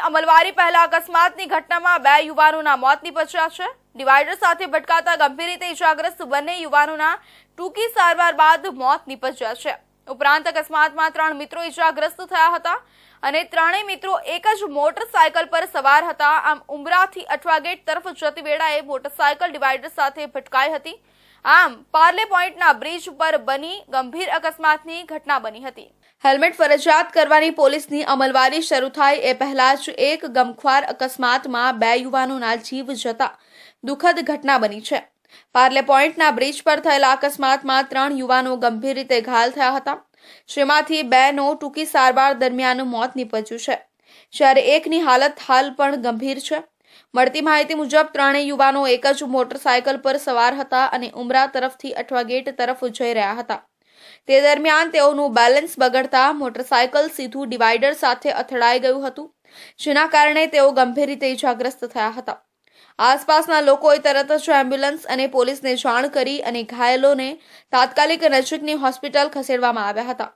અમલવારી પહેલા અકસ્માતની ઘટનામાં 2 યુવાનોના મોત નીપજ્યા છે। ડિવાઈડર સાથે ભટકાતા ગંભીર રીતે ઇજાગ્રસ્ત બંને યુવાનોના ટૂંકી સારવાર બાદ મોત નીપજ્યા છે। ઉપરાંત અકસ્માતમાં 3 મિત્રો ઇજાગ્રસ્ત થયા હતા અને ત્રણેય મિત્રો એક જ મોટરસાયકલ પર સવાર હતા। આમ ઉમરાથી અઠવા ગેટ તરફ જતી વેળાએ મોટરસાયકલ ડિવાઈડર સાથે ભટકાઈ હતી। આમ પાર્લે પોઈન્ટના બ્રિજ પર બની ગંભીર અકસ્માતની ઘટના બની હતી। હેલ્મેટ ફરજિયાત કરવાની પોલીસની અમલવારી શરૂ થાય એ પહેલા જ એક ગમખ્વાર અકસ્માતમાં 2 યુવાનોના જીવ જતા દુઃખદ ઘટના બની છે। પાર્લે પોઈન્ટના બ્રિજ પર થયેલા અકસ્માતમાં 3 યુવાનો ગંભીર રીતે ઘાયલ થયા હતા, જેમાંથી 2નો ટૂંકી સારવાર દરમિયાન મોત નીપજ્યું છે, જ્યારે એકની હાલત હાલ પણ ગંભીર છે। મળતી માહિતી મુજબ ત્રણેય યુવાનો એક જ મોટરસાયકલ પર સવાર હતા અને ઉમરા તરફથી અઠવા ગેટ તરફ જઈ રહ્યા હતા। તે દરમિયાન તેઓનું બેલેન્સ બગડતા મોટરસાયકલ સીધું ડિવાઈડર સાથે અથડાઈ ગયું હતું, જેના કારણે તેઓ ગંભીર રીતે ઇજાગ્રસ્ત થયા હતા। આસપાસના લોકોએ તરત જ એમ્બ્યુલન્સ અને પોલીસને જાણ કરી અને ઘાયલોને તાત્કાલિક નજીકની હોસ્પિટલ ખસેડવામાં આવ્યા હતા,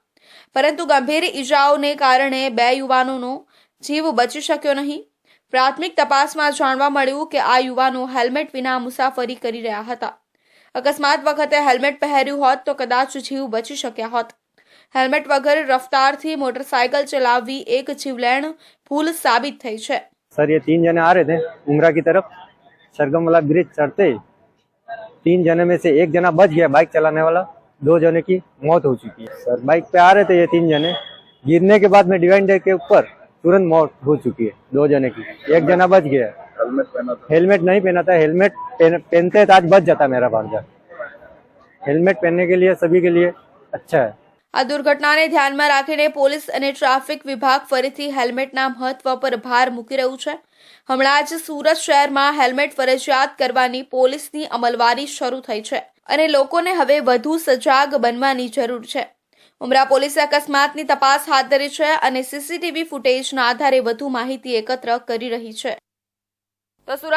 પરંતુ ગંભીર ઇજાઓને કારણે 2 યુવાનોનો જીવ બચી શક્યો નહીં। પ્રાથમિક તપાસમાં જાણવા મળ્યું કે આ યુવાનો હેલ્મેટ વિના મુસાફરી કરી રહ્યા હતા। અકસ્માત વખતે હેલ્મેટ પહેર્યું હોત તો કદાચ જીવ બચી શક્યા હોત। હેલ્મેટ વગર રફતારથી મોટરસાइकिल चलाववी एक जीवलेण भूल साबित થઈ છે। सर ये 3 जने आ रहे थे उमरा की तरफ, सरगम वाला ब्रिज चढ़ते 3 जने में से एक जना बच गया, बाइक चलाने वाला। 2 जने की मौत हो चुकी है। सर बाइक पे आ रहे थे ये 3 जने, गिरने के बाद में डिवाइडर के ऊपर तुरंत मौत हो चुकी है 2 जने की। एक जना बच गया। हेलमेट नहीं पहना था, हेलमेट पहनते तो आज बच जाता मेरा भांजा। हेलमेट पहनने के लिए सभी के लिए अच्छा है। આ દુર્ઘટનાને ધ્યાનમાં રાખીને પોલીસ અને ટ્રાફિક વિભાગ ફરીથી હેલ્મેટના મહત્વ પર ભાર મૂકી રહ્યું છે। હમણાં જ સુરત શહેરમાં હેલ્મેટ ફરજિયાત કરવાની પોલીસની અમલવારી શરૂ થઈ છે અને લોકોને હવે વધુ સજાગ બનવાની જરૂર છે। ઉમરા પોલીસે અકસ્માતની તપાસ હાથ ધરી છે અને સીસીટીવી ફૂટેજના આધારે વધુ માહિતી એકત્ર કરી રહી છે। તો સુરત